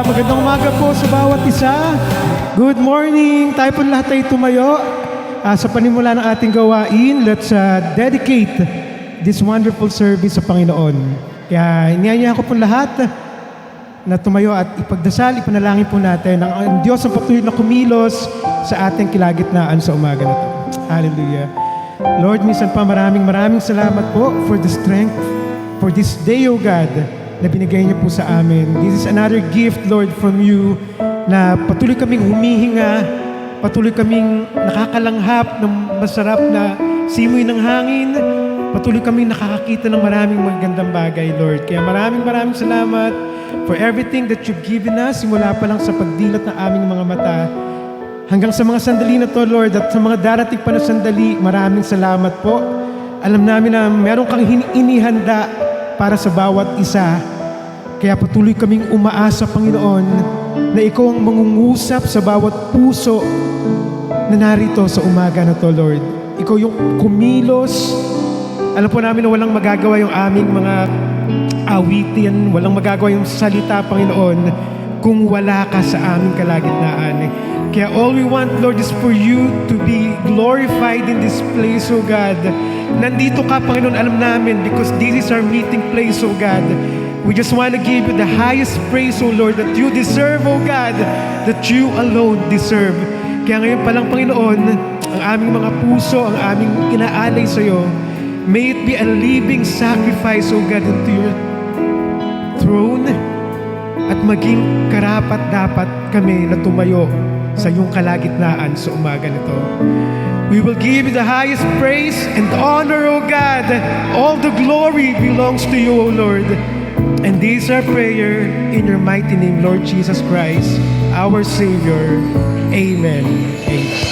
magandang umaga po sa bawat isa. Good morning. Tayo po lahat ay tumayo sa panimula ng ating gawain. Let's dedicate this wonderful service sa Panginoon. Kaya iniyaya ko po lahat na tumayo at ipagdasal, ipanalangin po natin ang Diyos ang patuloy na kumilos sa ating kilagitnaan sa umaga na ito. Hallelujah. Lord, minsan pa maraming salamat po for the strength, for this day, O God, na binigay niyo po sa amin. This is another gift, Lord, from you, na patuloy kaming humihinga, patuloy kaming nakakalanghap ng masarap na simoy ng hangin, patuloy kaming nakakakita ng maraming magandang bagay, Lord. Kaya maraming salamat for everything that you've given us, simula pa lang sa pagdilat ng aming mga mata, hanggang sa mga sandali na to, Lord, at sa mga darating pa na sandali, maraming salamat po. Alam namin na meron kang inihanda para sa bawat isa. Kaya patuloy kaming umaasa, Panginoon, na ikaw ang mangungusap sa bawat puso na narito sa umaga na to, Lord. Ikaw yung kumilos. Alam po namin na walang magagawa yung aming mga awitin, walang magagawa yung salita, Panginoon, kung wala ka sa aming kalagitnaan. Kaya all we want, Lord, is for you to be glorified in this place, O God. Nandito ka, Panginoon, alam namin, because this is our meeting place, O God. We just want to give you the highest praise, O Lord, that you deserve, O God, that you alone deserve. Kaya ngayon pa lang, Panginoon, ang aming mga puso, ang aming inaalay sa iyo, may it be a living sacrifice, O God, into your throne, at maging karapat-dapat kami na tumayo sa iyong kalagitnaan sa umaga nito. We will give you the highest praise and honor, O God. All the glory belongs to you, O Lord. And this is our prayer in your mighty name, Lord Jesus Christ, our Savior. Amen. Amen.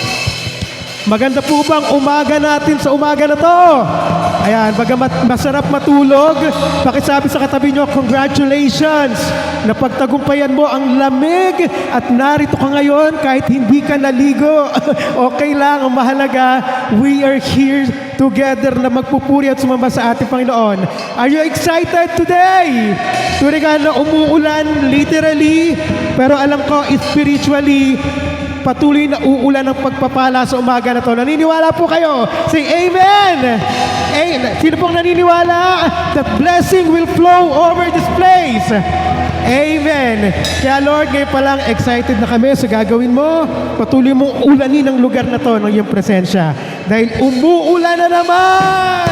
Maganda po bang umaga natin sa umaga na to? Ayan, bagamat masarap matulog, pakisabi sa katabi nyo, congratulations! Napagtagumpayan mo ang lamig at narito ka ngayon kahit hindi ka naligo. Okay lang, ang mahalaga, we are here together na magpupuri at sumamba sa ating Panginoon. Are you excited today? Tuwing na umuulan, literally, pero alam ko, spiritually, patuloy na uulan ng pagpapala sa umaga na to. Naniniwala po kayo? Say amen! Sino pong naniniwala? That blessing will flow over this place. Amen. Kaya Lord, ngayon pa lang excited na kami sa gagawin mo. Patuloy mong ulanin ang lugar na to ng iyong presensya. Dahil umuulan na naman!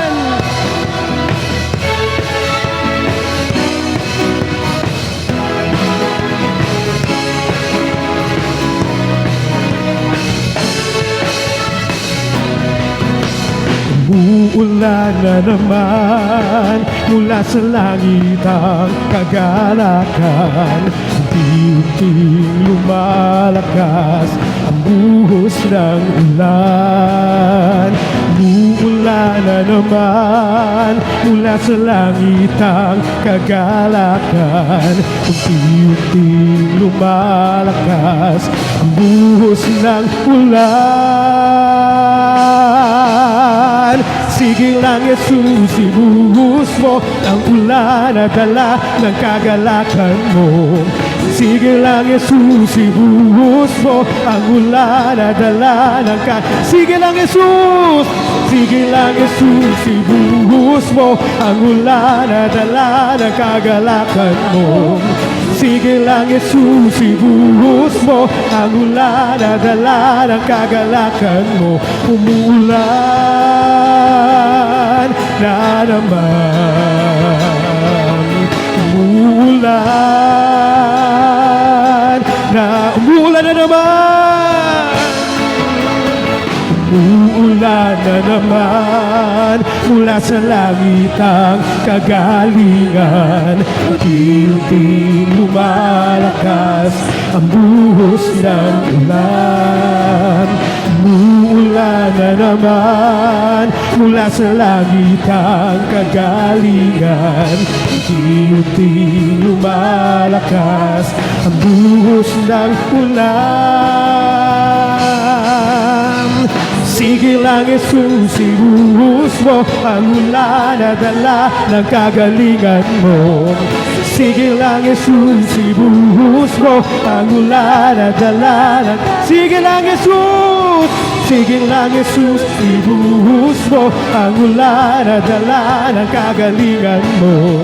Umuulan na naman mula sa langit ang kagalakan. Unti-unting lumalakas ang buhos ng ulan. Umuulan na naman mula sa langit ang kagalakan. Unti-unting lumalakas ang buhos ng ulan. Sige lang, Jesus, ibuhos mo ang ulan at dala ng kagalakan mo. Sige lang, Jesus, ibuhos mo ang ulan at dala ng Sige lang, Jesus! Sige lang, Jesus, ibuhos mo ang ulan at dala ng kagalakan mo. Sige lang, Jesus, ibuhos mo ang ulan at dala ng kagalakan mo. Umuulan na naman. Umuulan na naman. Umuulan na naman mula sa langit ang kagalingan. Unti-unting lumalakas ang buhos ng ulan. Umuulan na naman mula sa langit ang kagalingan. Unti-unting lumalakas ang buhos ng ulan. Sige lang, Jesus, ibuhos mo ang ulan na dala ng kagalingan mo. Sige lang, Jesus, ibuhos mo ang ulan at dala. Sige lang, Jesus! Sige lang, Jesus, ibuhos mo ang ulan at dala ng kagalingan mo.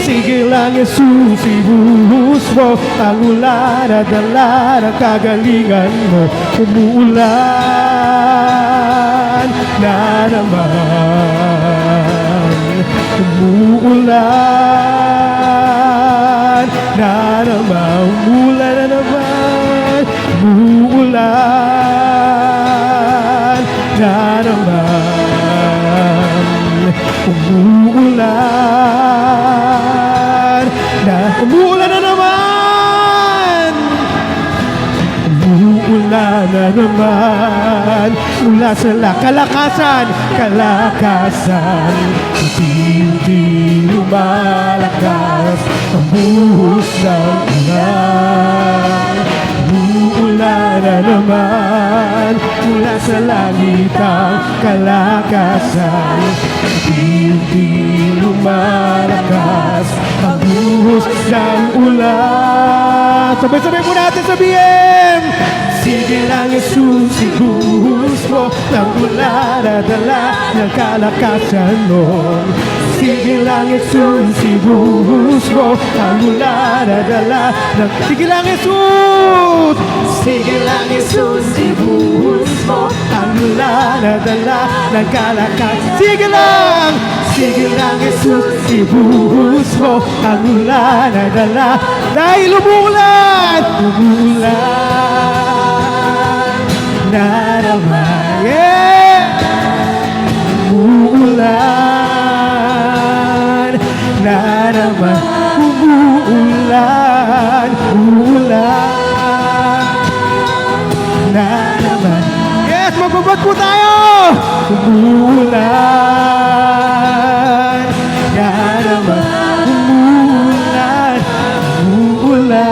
Sige lang, Jesus, ibuhos mo ang ulan at dala ng kagalingan mo. Umuulan na naman. Umuulan na naman. Umuulan na naman. Umuulan na naman. Umuulan na naman. Umuulan na naman. Mula sa kalakasan, hindi lumalakas ang buhos ng ulan. Umuulan na naman mula sa langit ang kalakasan, hindi lumalakas ang buhos ng ulan. Sabay-sabay po natin sabihin! Sige lang, Jesus, ibuhos mo ng ulan at dala ng kalakasan mo. Sige lang, Jesus, ibuhos mo ang ulan at dala ng... Sige lang, Jesus! Sige lang, Jesus, ibuhos mo ang ulan at dala ng kalakasan. Sige lang! Sige lang, Jesus, ibuhos mo ang ulan at dala. Dahil umuulan! Umuulan na naman. Yeah! Umuulan na naman. Umuulan, umuulan na naman. Yes, magbabag po tayo! Umuulan na naman. Umuulan, umuulan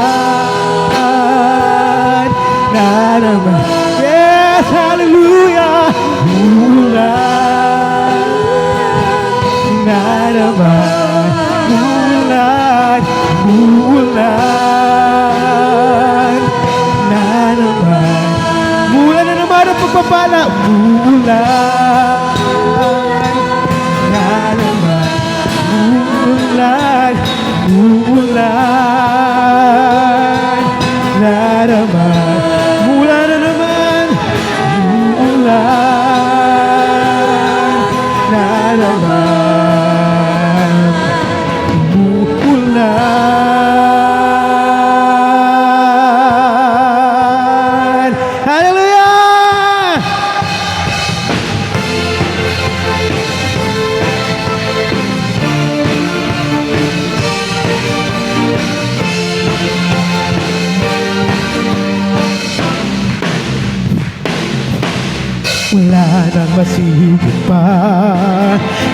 na naman. Yes, hallelujah! Umuulan na naman. Umuulan, umuulan na naman. Umuulan na naman ang pagpapala. Umuulan na naman. Umuulan, umuulan na naman. Umuulan na naman. Umuulan na naman. Umuulan. Hallelujah! Wala nang masigit pa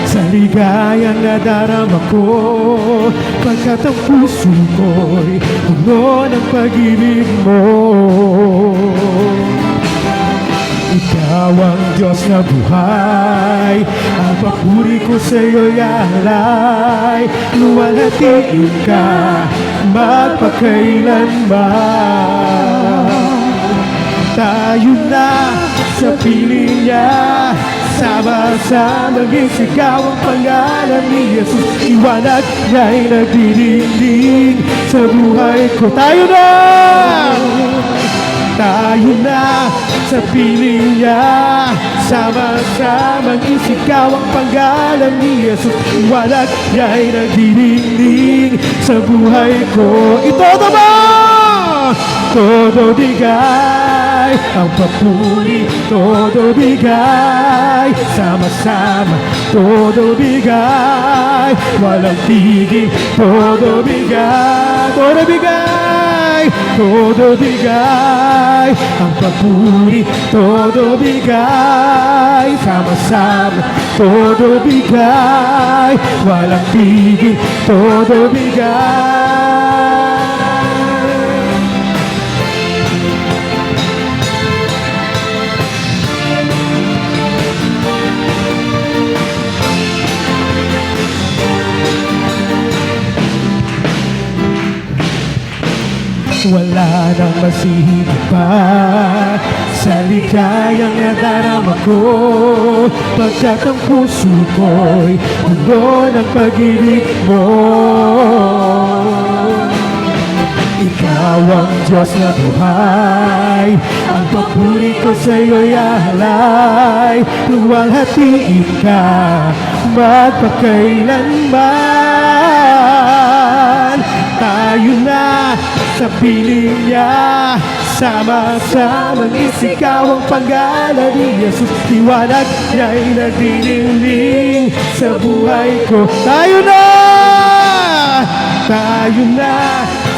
sa ligayang nadarama ko, pagkat ang puso ko'y puno ng pag-ibig mo. Ikaw ang Diyos na buhay, ang papuri ko sa'yo'y alay. Luwalhatiin ka magpakailanman. Tayo na sa piling niya, sama-sama isigaw ang pangalan ni Jesus. Iwanag niya'y nagdidingding sa buhay ko. Tayo na sa piling niya, sama-sama isigaw ang pangalan ni Jesus. Iwanag niya'y nagdidingding sa buhay ko. Itodo mo! Todo bigay ang papuri, todo bigay sama-sama, todo bigay walang tigil, todo bigay, todo bigay, todo bigay ang papuri, todo bigay sama-sama, todo bigay walang tigil, todo bigay. wala nang masihigit pa sa ligayang nadarama ko, pagkat ang puso ko'y puno ng pag-ibig mo. Ikaw ang Diyos na buhay, ang papuri ko sa'yo'y ahalay. Luwalhatiin ka magpakailanman. Tayo na sa piling niya, sama-samang isigaw ang pangalan ni Jesus. Liwanag niya'y nagdilingling sa buhay ko. Tayo na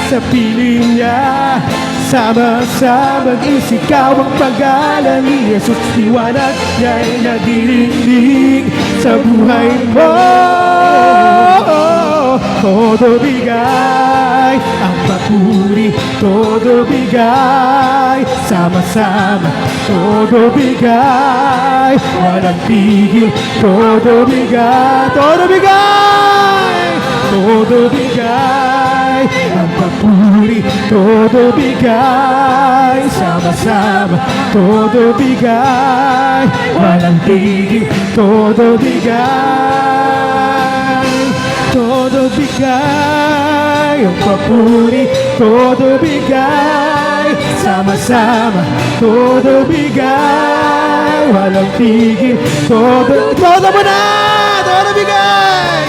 sa piling niya, sama-samang isigaw ang pangalan ni Jesus. Liwanag niya'y nagdilingling sa buhay mo. Todo bigay ang papuri, todo bigay, sama-sama, todo bigay, walang tigil, todo bigay, todo bigay, todo bigay, ang papuri, todo bigay, sama-sama, todo bigay, walang tigil, todo bigay, todo bigay, ang papuri, todo bigay, sama-sama, todo bigay, walang tigil, todo mo na, todo bigay,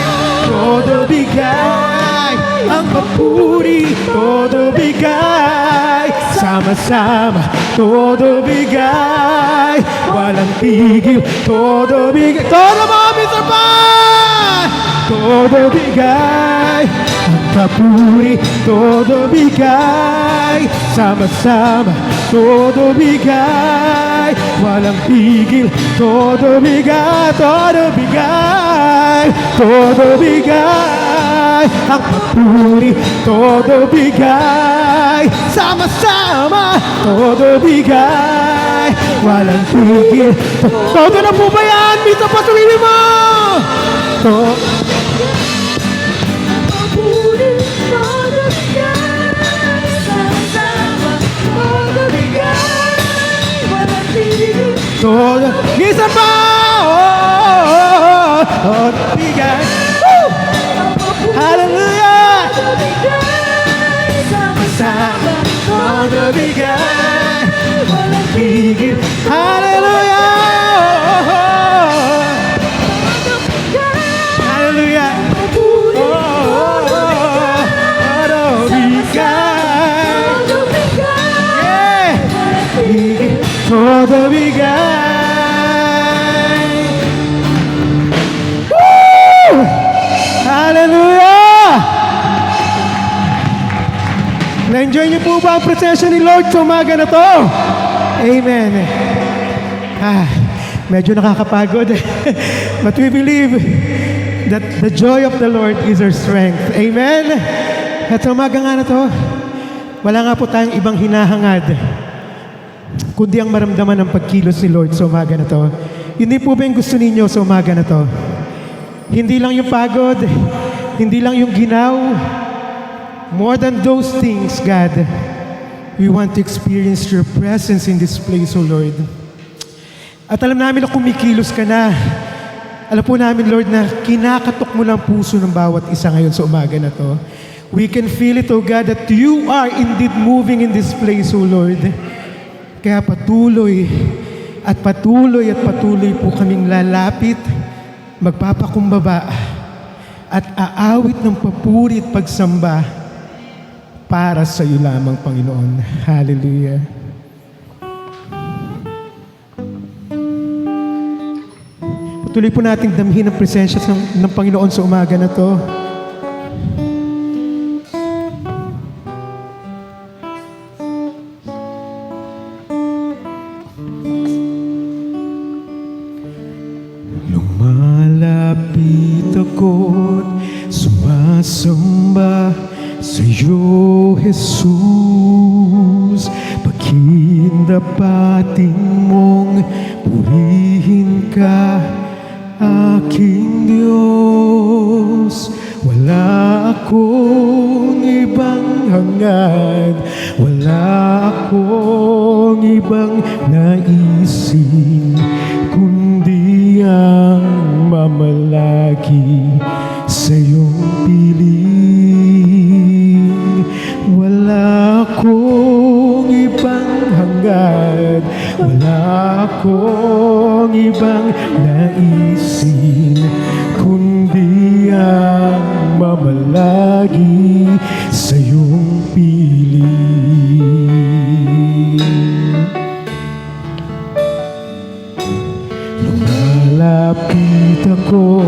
todo bigay, ang papuri, todo bigay, sama-sama, todo bigay, walang tigil, todo bigay, todo mo, Mr. Pan! Todo bigay, ang papuri, todo bigay, sama-sama, todo bigay, walang tigil, todo bigay, todo bigay, todo bigay, ang papuri, todo bigay, sama-sama, todo bigay, walang tigil. Todo na po ba yan? Misa pa sa mo! Todo, isa pa! Todo bigay! Hallelujah! Sama-sama, todo bigay! Walang tigil! Hallelujah! Hallelujah! Todo bigay! Yeah! Todo bigay! Woo! Hallelujah! Na-enjoy niyo po ba ang presensya ni Lord sa umaga na to? Amen. Medyo nakakapagod. But we believe that the joy of the Lord is our strength. Amen. At sa umaga nga na to, wala nga po tayong ibang hinahangad kundi ang maramdaman ng pagkilos ni Lord sa umaga na to. Hindi po ba yung gusto ninyo sa umaga na to? Hindi lang yung pagod, hindi lang yung ginaw. More than those things, God, we want to experience your presence in this place, O Lord. At alam namin na kumikilos ka na. Alam po namin, Lord, na kinakatok mo lang puso ng bawat isa ngayon sa umaga na to. We can feel it, O God, that you are indeed moving in this place, O Lord. Kaya patuloy po kaming lalapit, magpapakumbaba, at aawit ng papuri at pagsamba para sa iyo lamang, Panginoon. Hallelujah. Patuloy po nating damhin ang presensya ng Panginoon sa umaga na to. Lumalapit ako't sumasamba sa iyo, Jesus. Paghindapating mong purihin ka, aking Diyos. Wala akong iba ibang hangad, wala akong ibang naisin, kundi ang mamalagi sa iyong piling. Wala akong ibang hangad, wala akong ibang naisin, kundi ang mamalagi sa iyong piling. Lumalapit ako,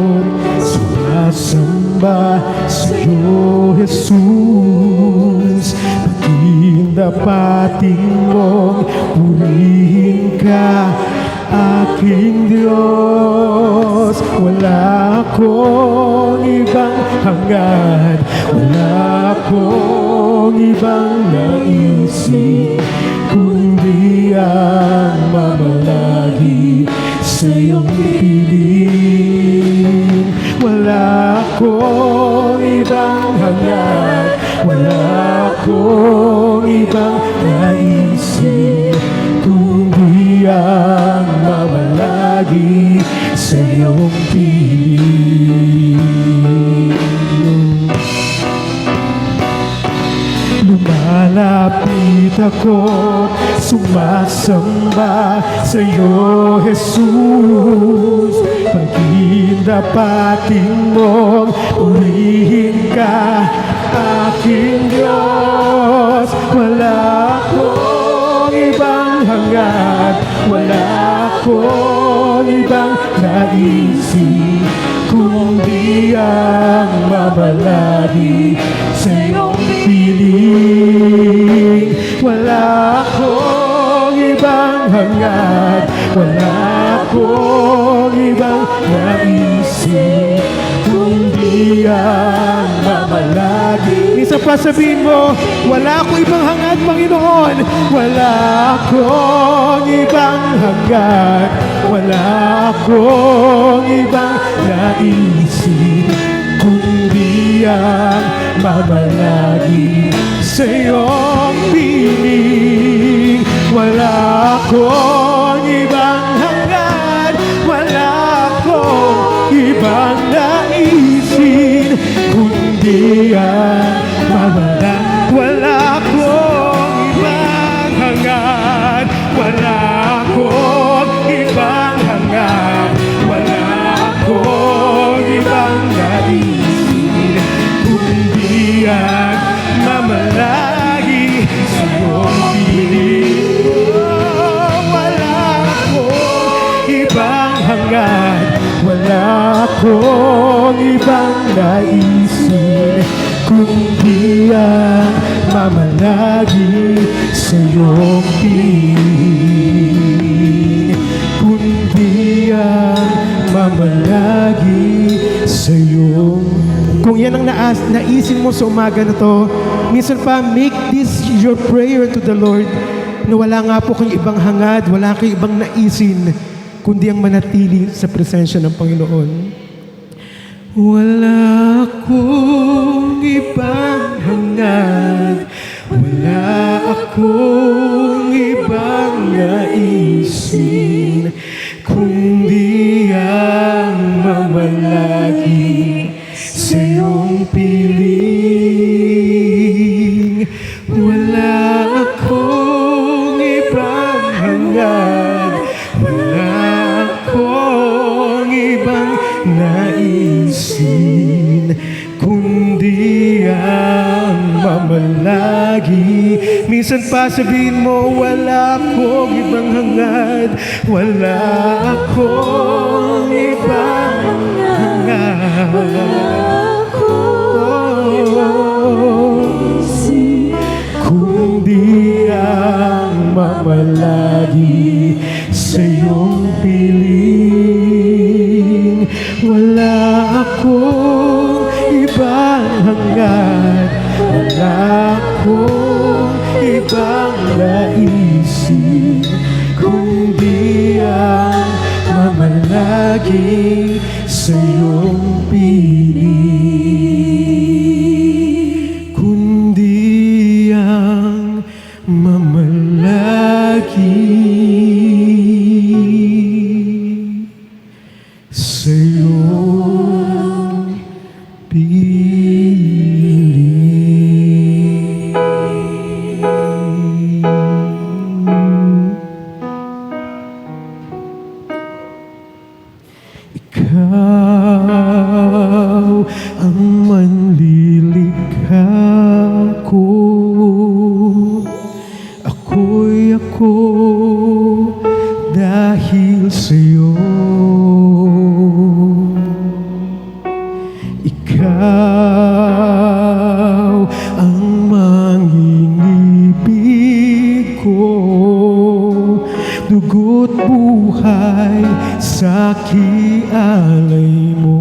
sumasamba sa iyo, Jesus. Paging dapating mong purihin ka, aking Diyos. Wala akong ibang hangad, wala akong ibang naisin, kundi ang mamalagi sa iyong piling. Wala akong ibang hangad, wala akong ibang naisin, kundi ang mamalagi sa iyong piling. Lumalapit ako, sumasamba sa iyo, Jesus. Paging dapating mong purihin ka, aking Diyos. Wala akong ibang hangad, wala akong ibang naisin, kundi ang mamalagi sa iyong piling. Wala akong ibang hangad, wala akong ibang naisin, kundi ang mamalagi. Isa pa sabihin mo, wala akong ibang hangad, Panginoon. Wala akong ibang hangad, wala akong ibang naisin, kundi ang mamalagi sa iyong piling. Wala akong ibang hangad, wala akong ibang naisin, kundi ang mamalagi. Wala akong ibang hangad, wala akong ibang hangad, wala akong ibang naisin, kundi ang mamalagi sa iyong piling. Wala akong ibang hangad, wala akong ibang naisin, kundi ang mamalagi sa iyong piling. Kundi ang mamalagi sa iyong. Kung yan ang naisin mo sa umaga na to, minsan pa, make this your prayer to the Lord, na wala nga po kayong ibang hangad, wala kayong ibang naisin, kundi ang manatili sa presensya ng Panginoon. Wala akong ibang hangad, wala akong ibang naisin, kundi ang mamalagi sa iyong piling. Wala akong ibang hangad, wala akong ibang naisin, kundi ang mamalagi. Minsan pa sabihin mo, wala akong ibang hangad, wala akong ibang hangad, kundi ang mamalagi sa iyong piling. Wala akong ibang hangad, wala akong ibang naisin, kundi ang mamalagi sa iyong piling. Kundi ako, ako'y ako dahil sa'yo. Ikaw ang mangingibig ko, dugo't buhay sa kialay mo.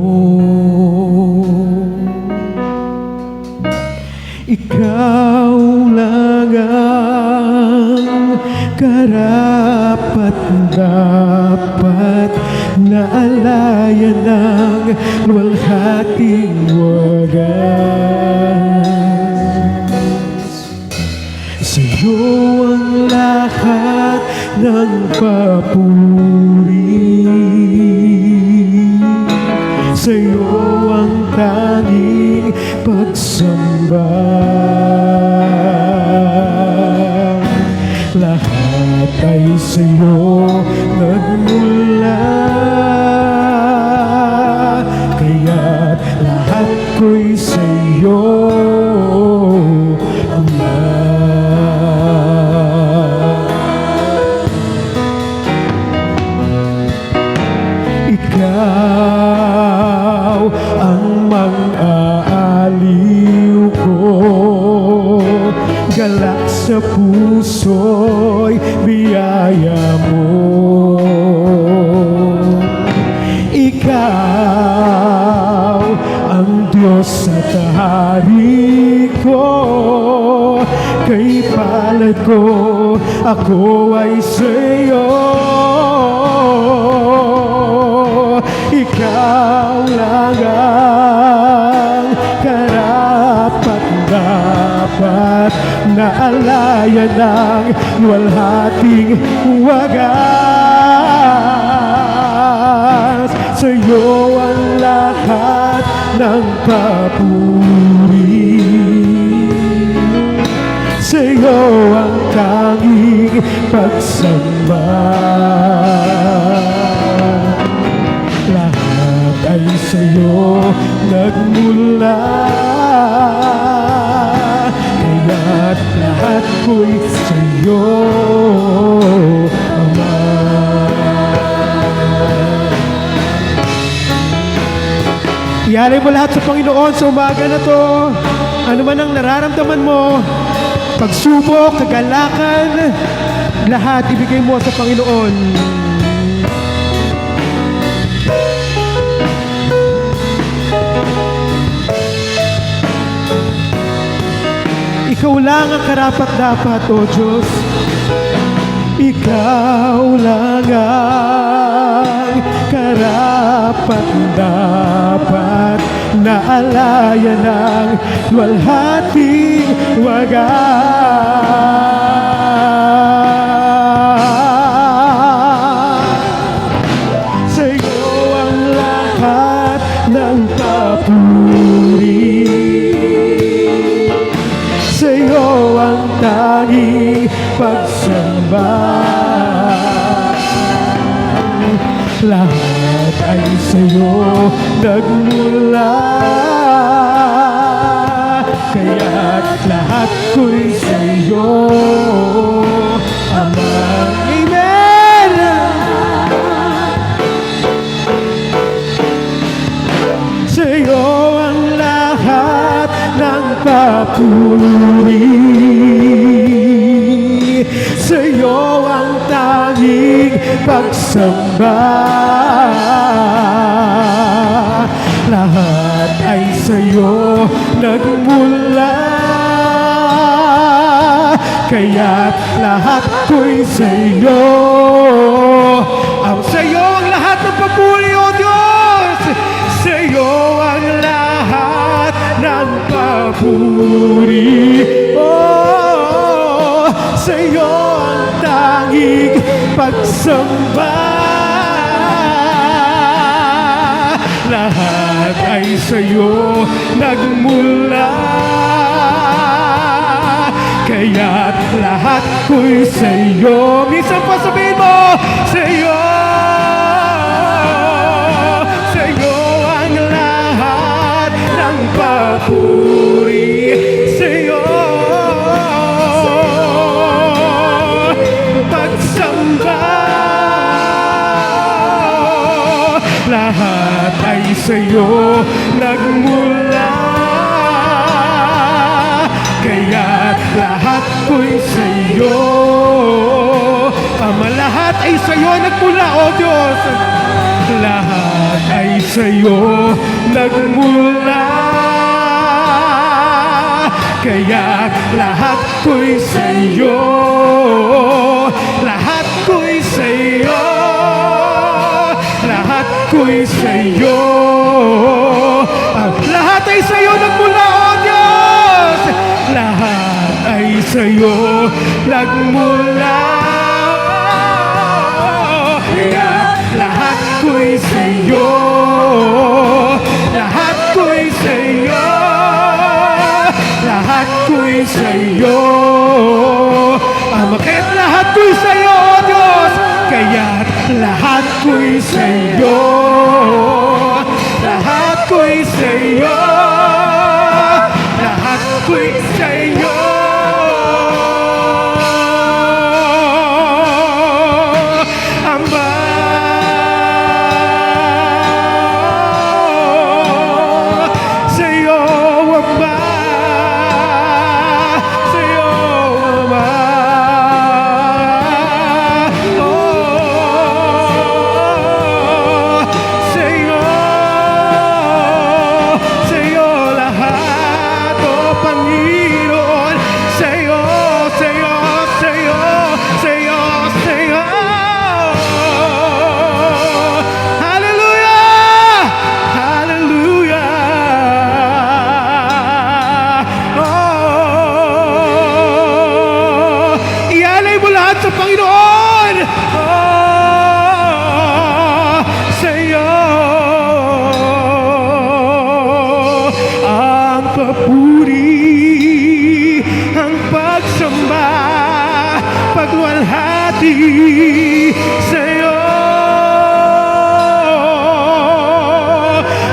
Ikaw lang ang karapat-dapat na alayan ng luwalhating wagas. Sa'yo ang lahat ng papuri, sa'yo ang tanging pagsamba. Lahat ay sa'yo nagmula, kaya't lahat ko'y sa'yo, Ama. Ikaw ang mang-aaliw ko, galak sa puso'y biyaya mo. Ikaw ang Diyos at Hari ko, kay palad ko ako ay sa'yo. Ikaw lang ang karapat-dapat na alayan ng luwalhating wagas. Sa'yo ang lahat ng papuri, sa'yo ang tanging pagsamba. Lahat ay sa'yo nagmula, kaya't lahat ko'y sa'yo, Ama. Iyalay mo lahat sa Panginoon sa umaga na to. Ano man ang nararamdaman mo, pagsubok, kagalakan, lahat ibigay mo sa Panginoon. Ikaw lang ang karapat-dapat, O Diyos. Ikaw lang ang karapat-dapat na alayan ng luwalhating wagas. Sa'yo ang lahat ng papuri, sa'yo ang tanging pagsamba. Lahat ay sa'yo nagmula, kaya't lahat ko'y sa'yo, Ama. Amen! Sa'yo ang lahat ng papuri, sa'yo ang tanging pagsamba. Lahat ay sa'yo nagmula, kaya't lahat ko'y sa'yo. Sa'yo ang lahat ng papuri, O Diyos. Sa'yo ang lahat ng papuri, oh, sa'yo ang tanging pagsamba. Lahat ay sa'yo nagmula, kaya't lahat ko'y sa'yo. Minsan pa sabihin mo, sa'yo, sa'yo ang lahat ng papuri, sa'yo sa'yo nagmula. Kaya lahat ko'y sa'yo. Ama, lahat ay sa'yo nagmula, O Diyos. Lahat ay sa'yo nagmula. Kaya lahat ko'y sa'yo. Lahat ko'y sa'yo. Lahat ko'y sa'yo. Lahat ay sa'yo nagmula, O Diyos. Lahat ay sa'yo nagmula. Kaya lahat ko'y sa'yo. Lahat ko'y sa'yo. Lahat ko'y sa'yo. Bakit lahat ko'y sa'yo, O Diyos? Kaya lahat ko'y sa'yo. Lahat ko'y sa'yo. Lahat ko'y sa'yo. Ama, sa'yo, Ama. Sa'yo, Ama. Sa'yo, sa'yo lahat, O Panginoon. Sa'yo, sa'yo, sa'yo, sa'yo, sa'yo. Hallelujah! Hallelujah! Ialay mo lahat sa Panginoon. Sa'yo ang papuri, ang pagsamba, pagluwalhati sa'yo.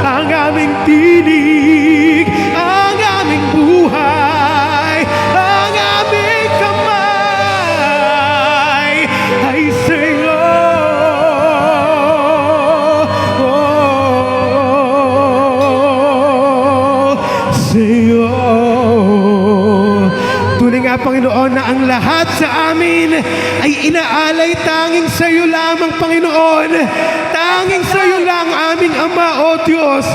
Ang aming tinig, ang aming buhay, ang aming kamay ay sa'yo. Sa'yo. Tunay nga, Panginoon, na ang lahat sa amin ay inaalay tanging sa'yo lamang, Panginoon. Tanging sa'yo lang, aming Ama, O Diyos.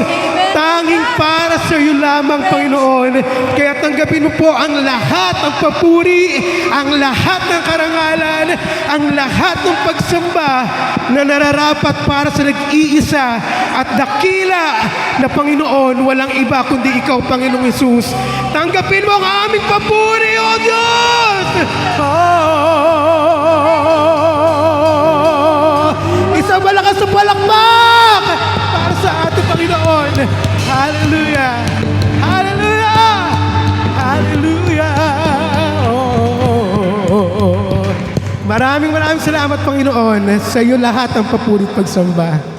Tanging para sa'yo lamang, Panginoon. Kaya tanggapin mo po ang lahat ng papuri, ang lahat ng karangalan, ang lahat ng pagsamba na nararapat para sa nag-iisa at dakila na Panginoon, walang iba kundi ikaw, Panginoong Hesus. Tanggapin mo ang aming papuri, O Diyos! Isang malakas na palakpak para sa ating Panginoon. Hallelujah! Hallelujah! Hallelujah! Maraming salamat, Panginoon. Sa iyo lahat ang papuri at pagsamba.